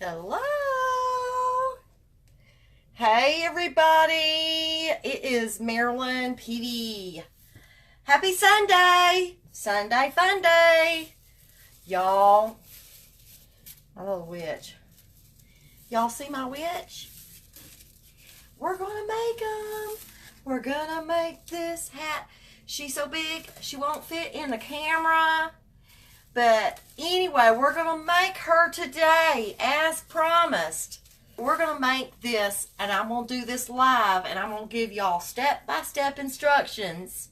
Hello. Hey everybody. It is Marilyn PD. Happy Sunday. Sunday fun day. Y'all. My little witch. Y'all see my witch? We're gonna make them. We're gonna make this hat. She's so big she won't fit in the camera. But anyway, we're going to make her today, as promised. We're going to make this, and I'm going to do this live, and I'm going to give y'all step-by-step instructions.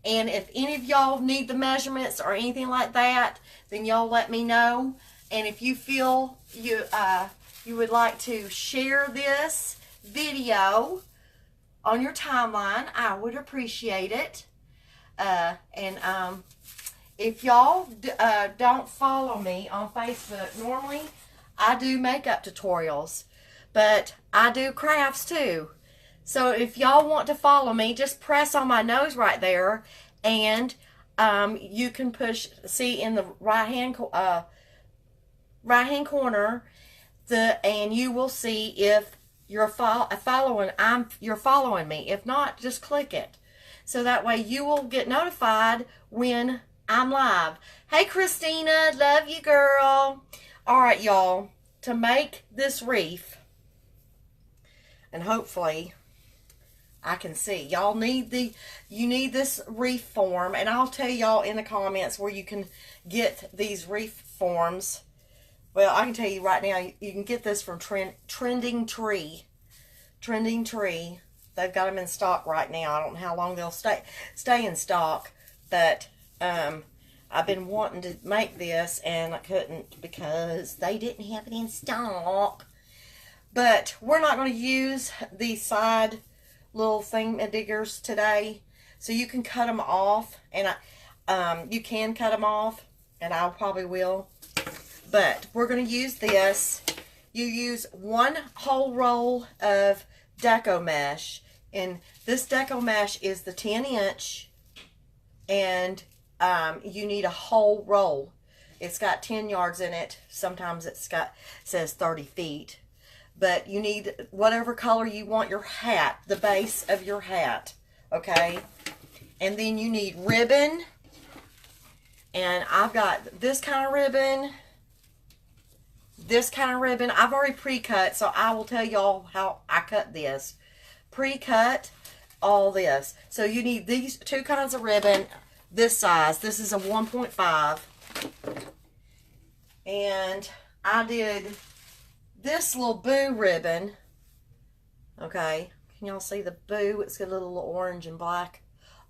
And if any of y'all need the measurements or anything like that, then y'all let me know. And if you feel you would like to share this video on your timeline, I would appreciate it. If y'all don't follow me on Facebook, normally I do makeup tutorials, but I do crafts too. So if y'all want to follow me, just press on my nose right there, and you can see in the right hand corner, and you will see if you're following me. If not, just click it. So that way you will get notified when I'm live. Hey Christina, love you girl. Alright y'all, to make this wreath, and hopefully I can see, you need this wreath form, and I'll tell y'all in the comments where you can get these wreath forms. Well, I can tell you right now, you can get this from Trending Tree. Trending Tree. They've got them in stock right now. I don't know how long they'll stay in stock, but I've been wanting to make this and I couldn't because they didn't have it in stock. But we're not going to use these side little thingamajiggers today, so you can cut them off, and you can cut them off, and I probably will. But we're going to use this. You use one whole roll of Deco Mesh, and this Deco Mesh is the 10-inch, and you need a whole roll. It's got 10 yards in it. Sometimes says 30 feet. But you need whatever color you want your hat, the base of your hat. Okay? And then you need ribbon. And I've got this kind of ribbon. This kind of ribbon. I've already pre-cut, so I will tell y'all how I cut this. Pre-cut all this. So you need these two kinds of ribbon. This size. This is a 1.5. And I did this little boo ribbon. Okay. Can y'all see the boo? It's got a little orange and black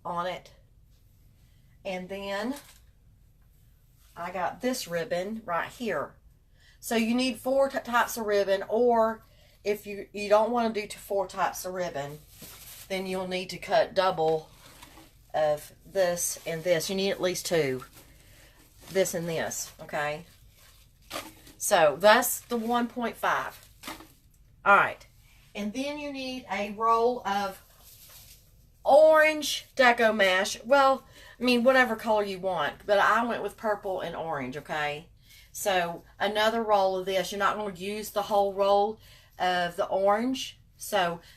on it. And then I got this ribbon right here. So you need 4 types of ribbon, or if you don't want to do 4 types of ribbon, then you'll need to cut double of this and this. You need at least 2. This and this, okay? So that's the 1.5. Alright. And then you need a roll of orange Deco Mesh. Well, I mean, whatever color you want. But I went with purple and orange, okay? So another roll of this. You're not going to use the whole roll of the orange.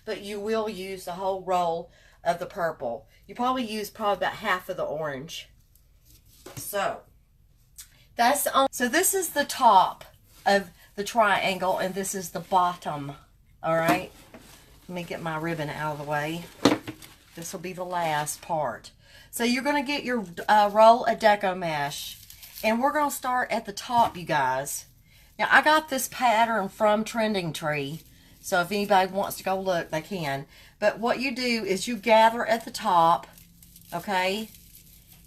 But you will use the whole roll of the purple. You probably use about half of the orange. So this is the top of the triangle, and this is the bottom. All right. Let me get my ribbon out of the way. This will be the last part. So you're going to get your roll of Deco Mesh, and we're going to start at the top, you guys. Now I got this pattern from Trending Tree. So if anybody wants to go look, they can. But what you do is you gather at the top, okay?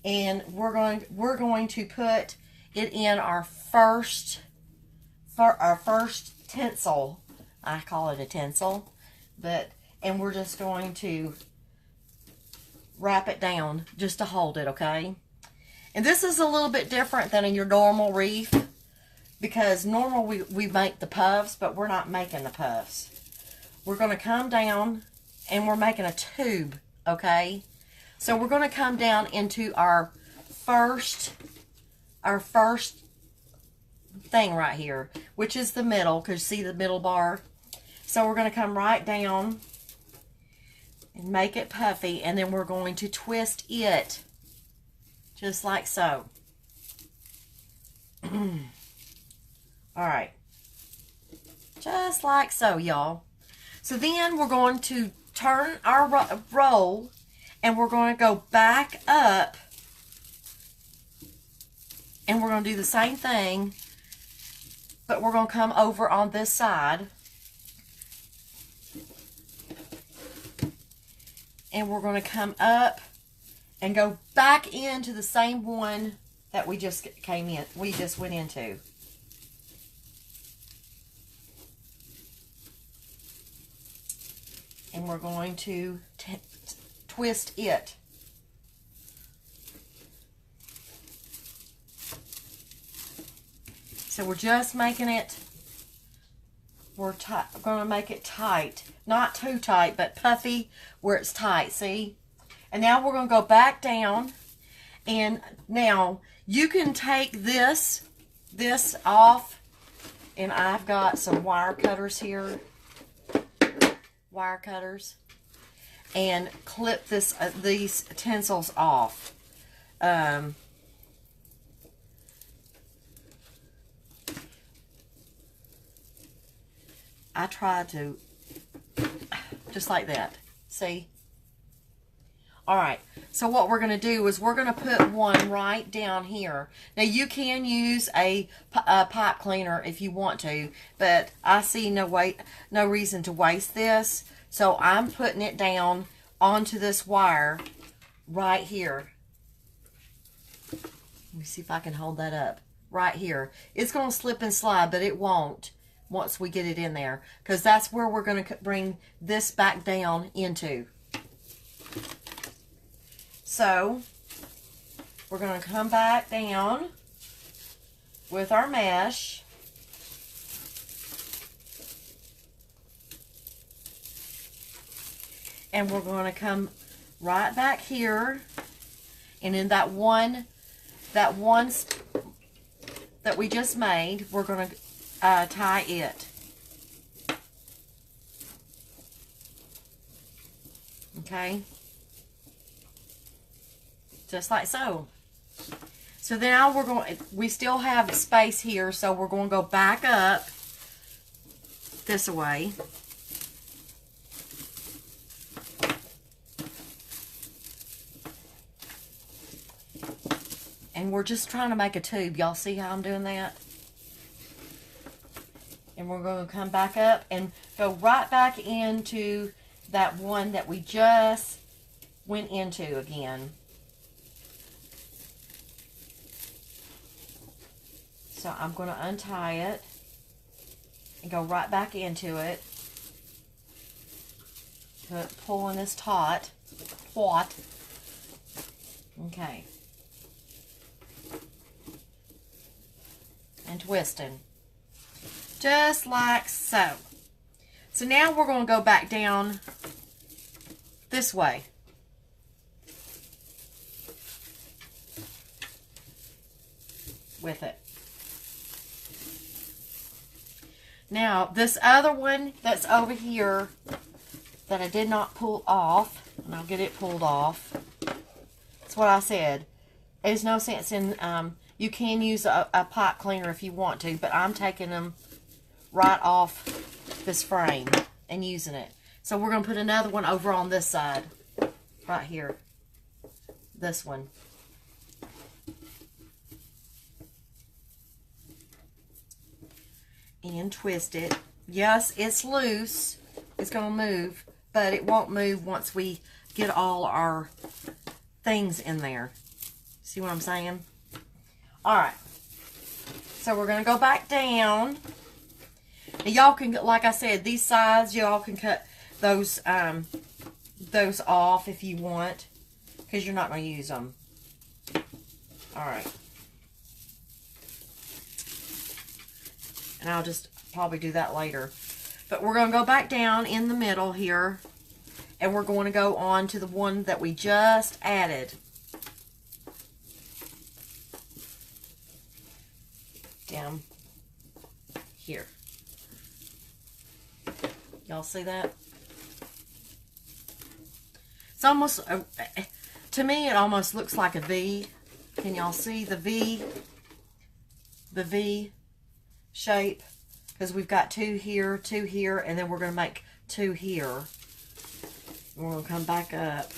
And we're going to put it in our first tinsel. I call it a tinsel, and we're just going to wrap it down just to hold it, okay? And this is a little bit different than in your normal wreath, because normal we make the puffs, but we're not making the puffs. We're going to come down, and we're making a tube, okay? So we're going to come down into our first thing right here, which is the middle, because see the middle bar. So we're going to come right down and make it puffy, and then we're going to twist it just like so. All right, just like so, y'all. So then we're going to turn our roll, and we're going to go back up, and we're going to do the same thing, but we're going to come over on this side, and we're going to come up and go back into the same one that we just went into. And we're going to twist it. So we're just making it, we're going to make it tight. Not too tight, but puffy where it's tight, see? And now we're going to go back down. And now you can take this off. And I've got some wire cutters here. Wire cutters, and clip these tinsels off. I try to just like that, see? All right, so what we're going to do is we're going to put one right down here. Now you can use a pipe cleaner if you want to, but I see no reason to waste this. So I'm putting it down onto this wire right here. Let me see if I can hold that up. Right here. It's going to slip and slide, but it won't once we get it in there, because that's where we're going to bring this back down into. So we're going to come back down with our mesh. And we're going to come right back here, and in that one that we just made, we're going to tie it. Okay? Just like so. So now we still have space here, so we're going to go back up this way. And we're just trying to make a tube. Y'all see how I'm doing that? And we're going to come back up and go right back into that one that we just went into again. So I'm going to untie it and go right back into it. Pulling this taut. Okay. And twisting. Just like so. So now we're going to go back down this way. With it. Now, this other one that's over here that I did not pull off, and I'll get it pulled off. That's what I said. There's no sense in, you can use a pipe cleaner if you want to, but I'm taking them right off this frame and using it. So we're going to put another one over on this side, right here. This one. And twist it. Yes, it's loose. It's going to move, but it won't move once we get all our things in there. See what I'm saying? All right. So we're going to go back down. Y'all can, like I said, these sides, y'all can cut those off if you want, because you're not going to use them. All right. And I'll just probably do that later. But we're going to go back down in the middle here. And we're going to go on to the one that we just added. Down here. Y'all see that? It's almost, to me, it almost looks like a V. Can y'all see the V? The V shape? Because we've got 2 here, and then we're going to make 2 here. We're going to come back up.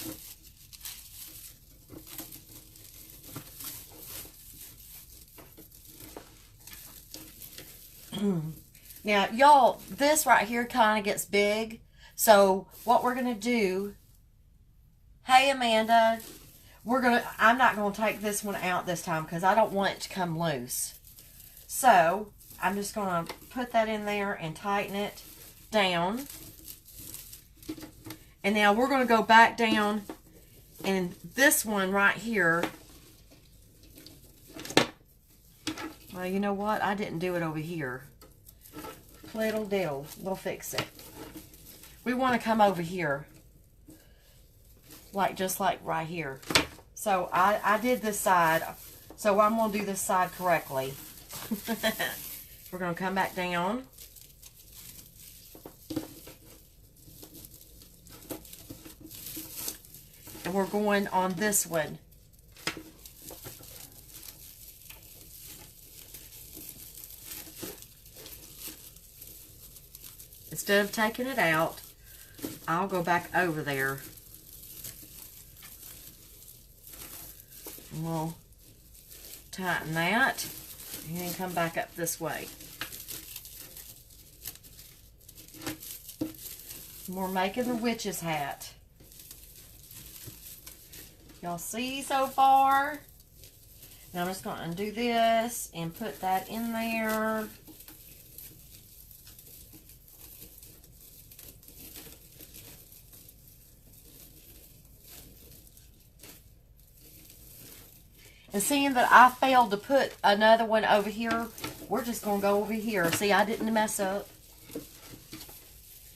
Now, y'all, this right here kind of gets big. So, what we're going to do, hey, Amanda, I'm not going to take this one out this time because I don't want it to come loose. So, I'm just going to put that in there and tighten it down. And now we're going to go back down, and this one right here, well, you know what? I didn't do it over here. Little diddle. We'll fix it. We want to come over here. Just like right here. So I did this side. So I'm going to do this side correctly. We're going to come back down. And we're going on this one. Instead of taking it out, I'll go back over there. And we'll tighten that. And then come back up this way. And we're making the witch's hat. Y'all see so far? Now I'm just going to undo this and put that in there. And seeing that I failed to put another one over here, we're just going to go over here. See, I didn't mess up.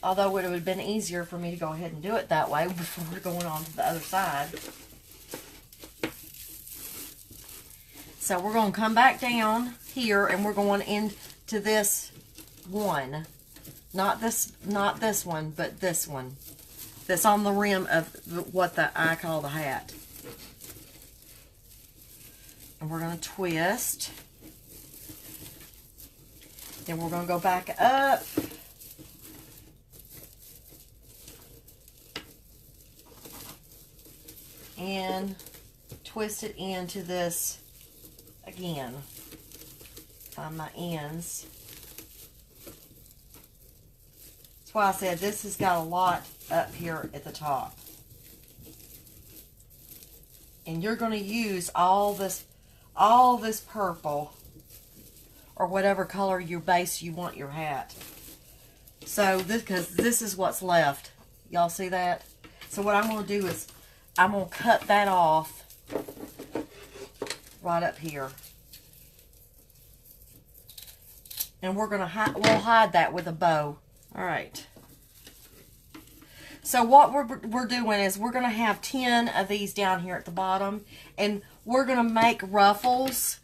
Although it would have been easier for me to go ahead and do it that way before going on to the other side. So we're going to come back down here and we're going into this one. Not this one, but this one. That's on the rim of what I call the hat. And we're going to twist. Then we're going to go back up. And twist it into this again. Find my ends. That's why I said this has got a lot up here at the top. And you're going to use all this purple or whatever color your base you want your hat. So because this is what's left. Y'all see that? So what I'm going to do is I'm going to cut that off right up here. And we'll hide that with a bow. All right. So what we're doing is we're going to have 10 of these down here at the bottom. And we're going to make ruffles.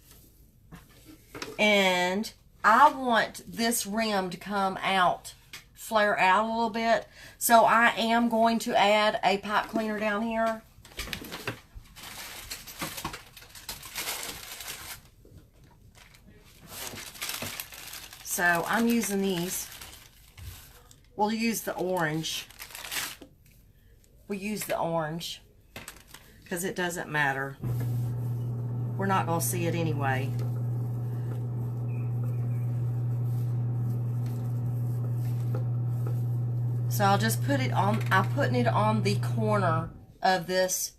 And I want this rim to come out, flare out a little bit. So I am going to add a pipe cleaner down here. So I'm using these. We'll use the orange. We use the orange because it doesn't matter. We're not going to see it anyway. So I'll just put it on, I'm putting it on the corner of this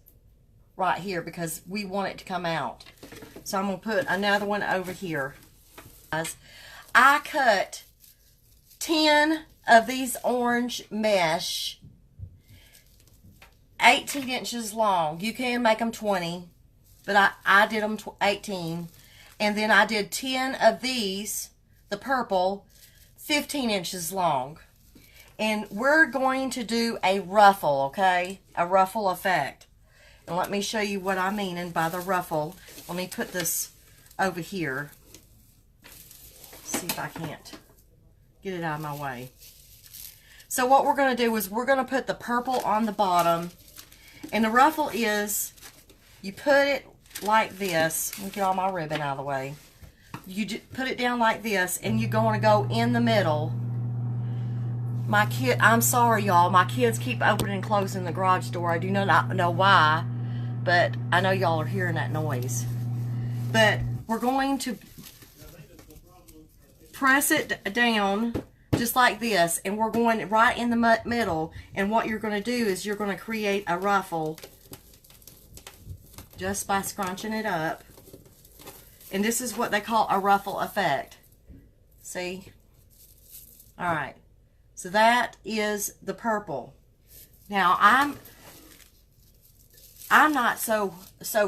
right here because we want it to come out. So I'm going to put another one over here. I cut 10 of these orange mesh, 18 inches long. You can make them 20, but I did them 18. And then I did 10 of these, the purple, 15 inches long. And we're going to do a ruffle, okay? A ruffle effect. And let me show you what I mean by the ruffle. Let me put this over here. See if I can't Get it out of my way. So what we're going to do is we're going to put the purple on the bottom. And the ruffle is, you put it like this. Let me get all my ribbon out of the way. You just put it down like this, and you're going to go in the middle. I'm sorry, y'all. My kids keep opening and closing the garage door. I do not know why, but I know y'all are hearing that noise. But we're going to press it down just like this, and we're going right in the middle. And what you're going to do is you're going to create a ruffle just by scrunching it up. And this is what they call a ruffle effect. See? Alright. So that is the purple. Now, I'm not so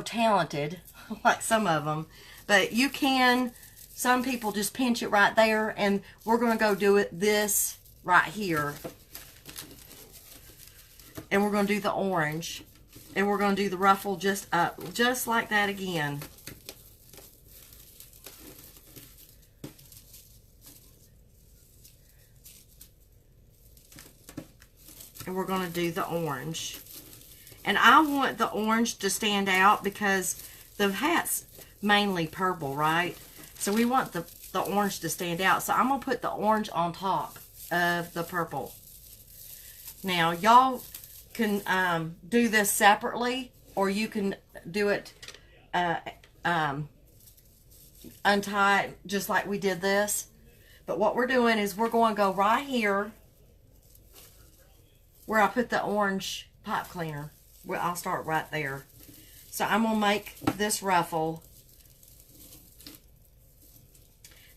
talented like some of them, but you can, some people just pinch it right there, and we're going to go do this right here. And we're going to do the orange. And we're going to do the ruffle just up, just like that again. And we're going to do the orange. And I want the orange to stand out because the hat's mainly purple, right? So we want the orange to stand out. So I'm going to put the orange on top of the purple. Now, y'all can do this separately, or you can do it untie it just like we did this. But what we're doing is we're going to go right here where I put the orange pipe cleaner. Well, I'll start right there. So I'm going to make this ruffle.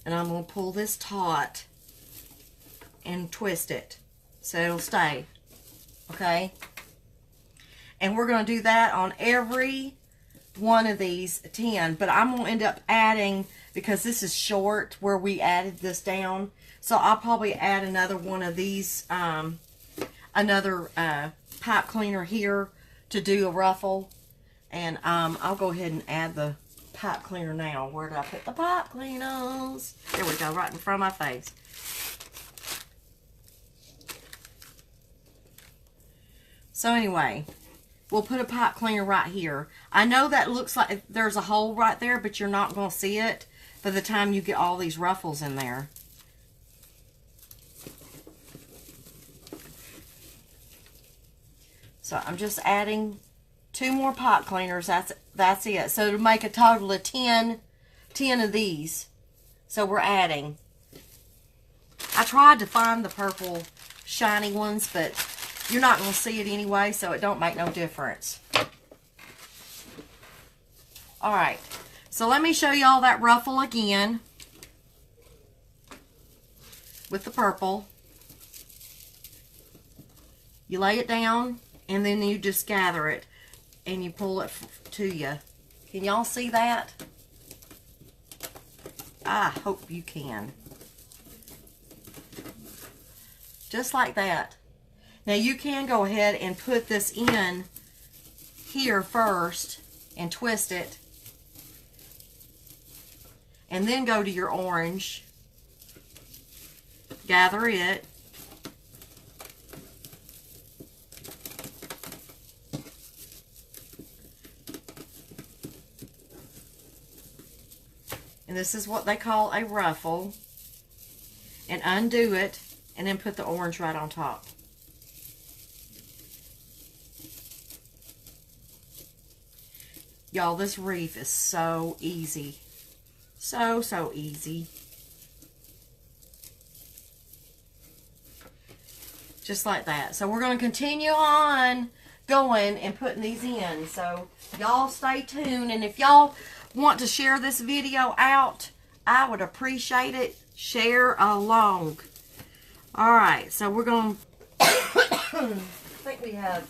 And I'm going to pull this taut and twist it so it'll stay. Okay? And we're going to do that on every one of these 10. But I'm going to end up adding, because this is short where we added this down. So I'll probably add another one of these, another pipe cleaner here to do a ruffle. And I'll go ahead and add the pipe cleaner now. Where did I put the pipe cleaners? There we go, right in front of my face. So anyway, we'll put a pipe cleaner right here. I know that looks like there's a hole right there, but you're not going to see it by the time you get all these ruffles in there. So I'm just adding 2 more pipe cleaners. That's it. So to make a total of 10 of these. So we're adding. I tried to find the purple shiny ones, but you're not going to see it anyway, so it don't make no difference. Alright, so let me show you all that ruffle again with the purple. You lay it down, and then you just gather it, and you pull it to you. Can y'all see that? I hope you can. Just like that. Now you can go ahead and put this in here first and twist it. And then go to your orange. Gather it. And this is what they call a ruffle. And undo it, and then put the orange right on top. Y'all, this wreath is so easy. So easy. Just like that. So we're going to continue on going and putting these in. So y'all stay tuned. And if y'all want to share this video out, I would appreciate it. Share along. Alright, so we're going to... I think we have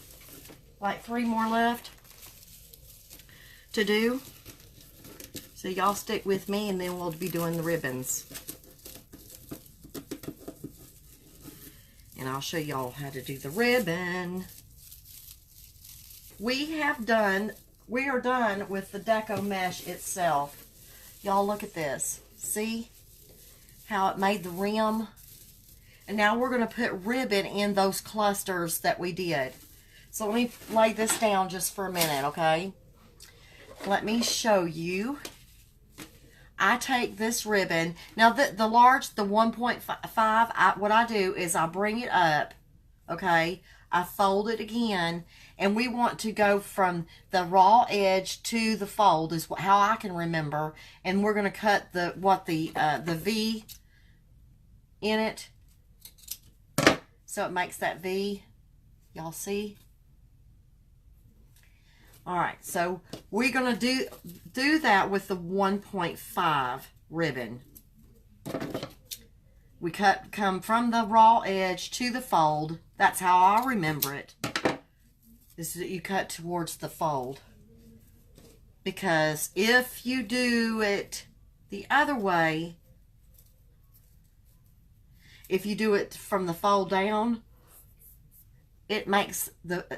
like 3 more left to do. So y'all stick with me, and then we'll be doing the ribbons. And I'll show y'all how to do the ribbon. We are done with the Deco Mesh itself. Y'all look at this. See how it made the rim And now we're going to put ribbon in those clusters that we did. So let me lay this down just for a minute, okay? Let me show you. I take this ribbon. Now the large, the 1.5, what I do is I bring it up, okay? I fold it again, and we want to go from the raw edge to the fold is how I can remember. And we're going to cut the V in it, so it makes that V. Y'all see? All right, so we're going to do that with the 1.5 ribbon. We come from the raw edge to the fold. That's how I remember it. Is that you cut towards the fold. Because if you do it the other way, if you do it from the fold down, it makes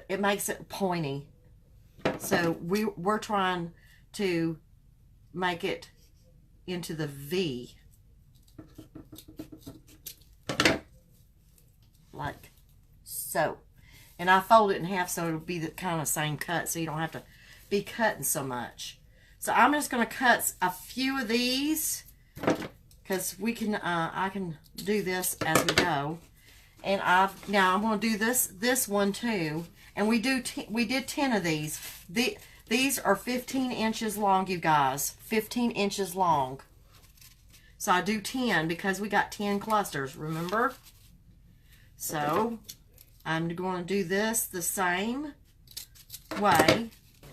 it pointy. So we're trying to make it into the V. Like so. And I fold it in half so it'll be the kind of same cut, so you don't have to be cutting so much. So I'm just going to cut a few of these, because we can I can do this as we go. And now I'm going to do this one too. And we did 10 of these. These are 15 inches long, you guys. 15 inches long. So I do 10 because we got 10 clusters, remember? So I'm going to do this the same way.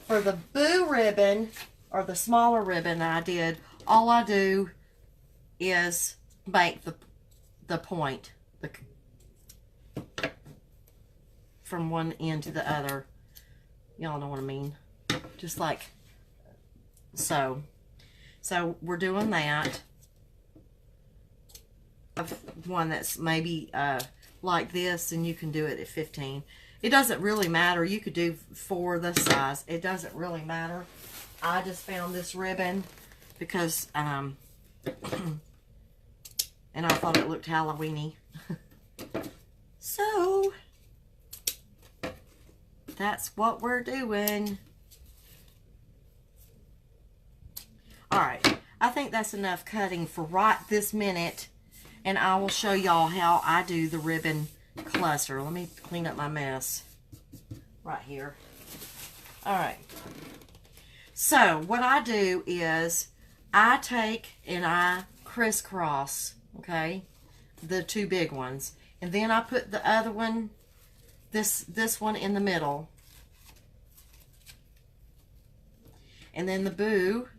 For the boo ribbon, or the smaller ribbon I did, all I do is make the point from one end to the other. Y'all know what I mean. Just like so. So we're doing that. One that's maybe like this, and you can do it at 15. It doesn't really matter. You could do 4 this size. It doesn't really matter. I just found this ribbon because and I thought it looked Halloween-y. So that's what we're doing. Alright, I think that's enough cutting for right this minute, and I will show y'all how I do the ribbon cluster. Let me clean up my mess right here. Alright, so what I do is I take and I crisscross, okay, the 2 big ones, and then I put the other one, this one in the middle, and then the boo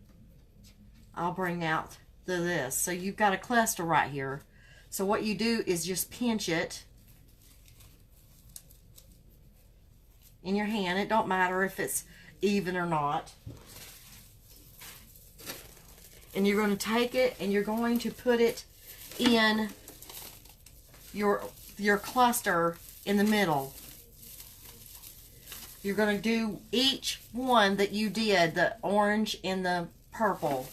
I'll bring out this. So you've got a cluster right here. So what you do is just pinch it in your hand. It don't matter if it's even or not. And you're going to take it and you're going to put it in your cluster in the middle. You're going to do each one that you did, the orange and the purple,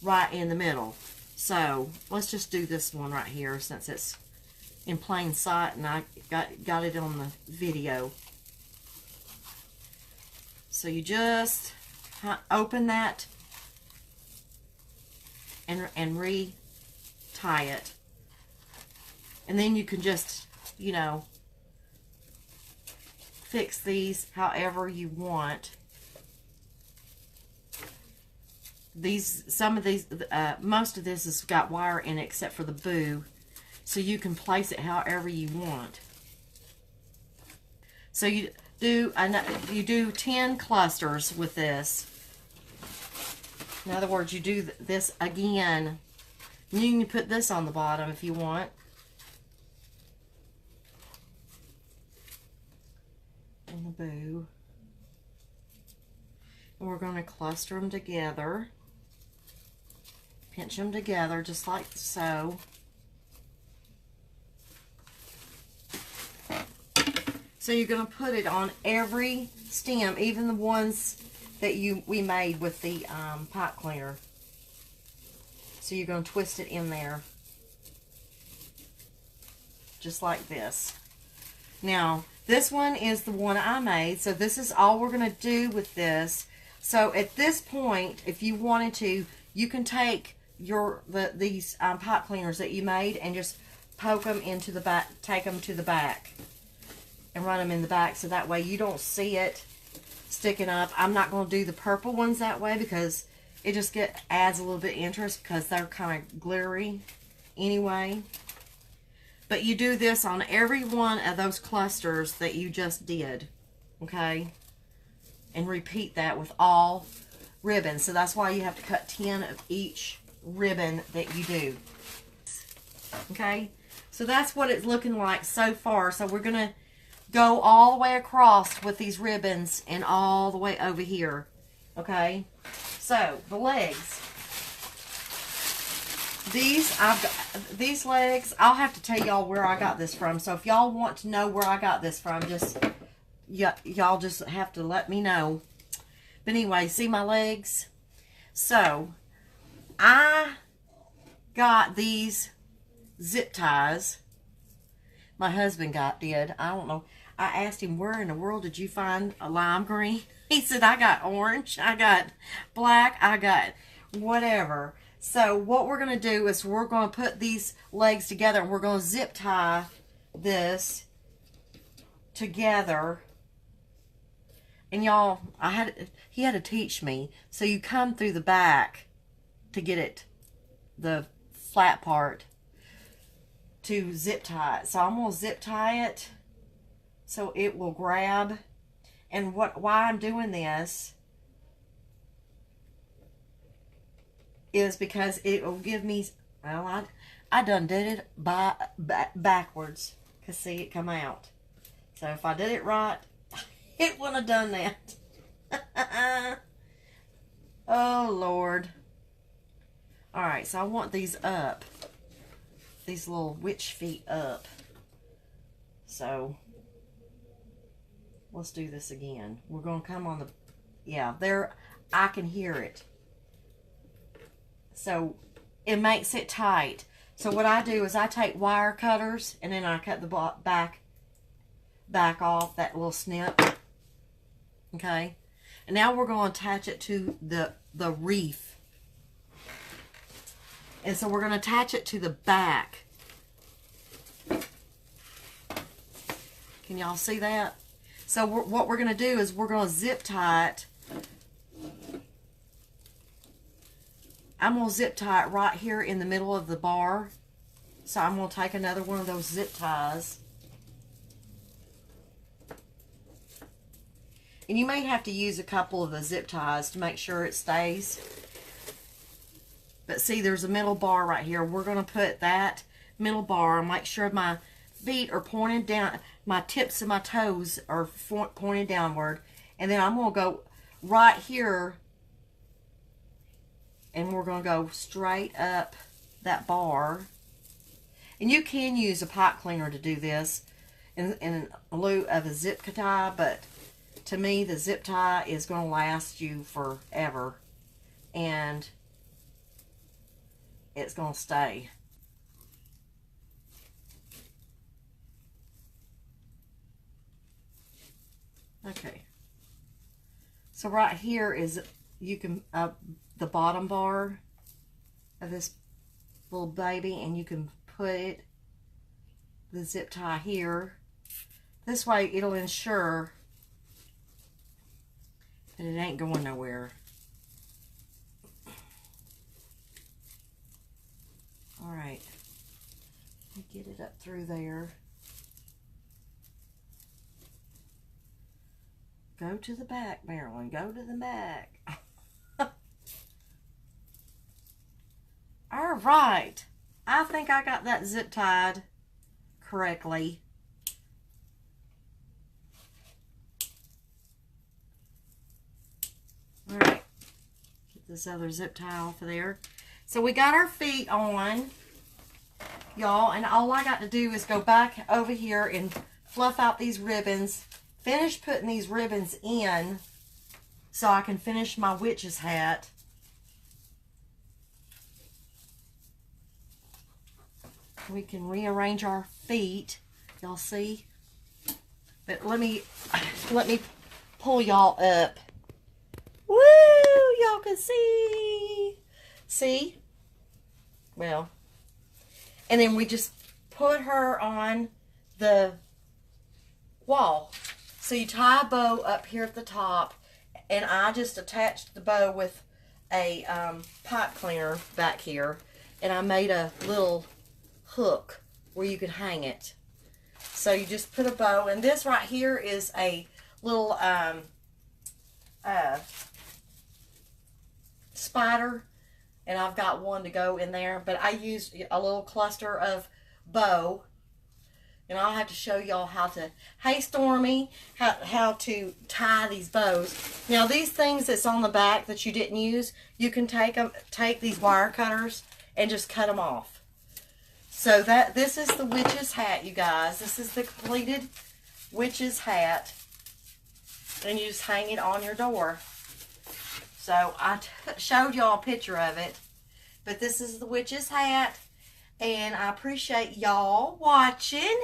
right in the middle. So let's just do this one right here since it's in plain sight and I got it on the video. So you just open that and re-tie it, and then you can just, you know, fix these however you want. Some of these, most of this has got wire in it except for the boo, so you can place it however you want. So you do 10 clusters with this. In other words, you do this again. You can put this on the bottom if you want. And the boo. And we're going to cluster them together. Pinch them together just like so. So you're going to put it on every stem, even the ones that we made with the pipe cleaner. So you're going to twist it in there. just like this. Now, this one is the one I made, so this is all we're going to do with this. So at this point, if you wanted to, you can take these pipe cleaners that you made and just poke them into the back, take them to the back and run them in the back, so that way you don't see it sticking up. I'm not going to do the purple ones that way because it just adds a little bit of interest because they're kind of glittery anyway. But you do this on every one of those clusters that you just did, okay? And repeat that with all ribbons. So that's why you have to cut 10 of each ribbon that you do. Okay? So that's what it's looking like so far. So we're going to go all the way across with these ribbons and all the way over here. Okay? So, the legs. These legs, I'll have to tell y'all where I got this from. So if y'all want to know where I got this from, y'all just have to let me know. But anyway, see my legs? So, I got these zip ties. My husband did. I don't know. I asked him, where in the world did you find a lime green? He said, I got orange, I got black, I got whatever. So what we're going to do is we're going to put these legs together and we're going to zip tie this together. And y'all, he had to teach me. So you come through the back to get it, the flat part, to zip tie it. So I'm going to zip tie it so it will grab. And why I'm doing this is because it will give me, well, I done did it backwards. Cause see it come out. So if I did it right, it wouldn't have done that. Oh Lord. Alright, so I want these up. These little witch feet up. So let's do this again. We're going to come on the, yeah, there, I can hear it. So it makes it tight. So what I do is I take wire cutters and then I cut the back off that little snip. Okay. And now we're going to attach it to the wreath. And so we're going to attach it to the back. Can y'all see that? So what we're going to do is we're going to zip tie it. I'm going to zip tie it right here in the middle of the bar. So I'm going to take another one of those zip ties. And you may have to use a couple of the zip ties to make sure it stays. But see, there's a middle bar right here. We're going to put that middle bar and make sure my feet are pointed down. My tips of my toes are pointed downward. And then I'm going to go right here. And we're going to go straight up that bar. And you can use a pipe cleaner to do this in lieu of a zip tie. But to me, the zip tie is going to last you forever. And it's going to stay. Okay. So right here is, you can, the bottom bar of this little baby, and you can put the zip tie here. This way it'll ensure that it ain't going nowhere. Alright, get it up through there. Go to the back, Marilyn. Go to the back. Alright. I think I got that zip tied correctly. Alright. Get this other zip tie off of there. So we got our feet on, y'all, and all I got to do is go back over here and fluff out these ribbons. Finish putting these ribbons in so I can finish my witch's hat. We can rearrange our feet. Y'all see? But let me pull y'all up. Woo! Y'all can see. See? Well, and then we just put her on the wall. So you tie a bow up here at the top, and I just attached the bow with a pipe cleaner back here, and I made a little hook where you could hang it. So you just put a bow, and this right here is a little spider, and I've got one to go in there, but I used a little cluster of bow, and I'll have to show y'all how to, hey Stormy, how to tie these bows. Now these things that's on the back that you didn't use, you can take these wire cutters and just cut them off. So this is the witch's hat, you guys. This is the completed witch's hat, and you just hang it on your door. So I showed y'all a picture of it, but this is the witch's hat, and I appreciate y'all watching.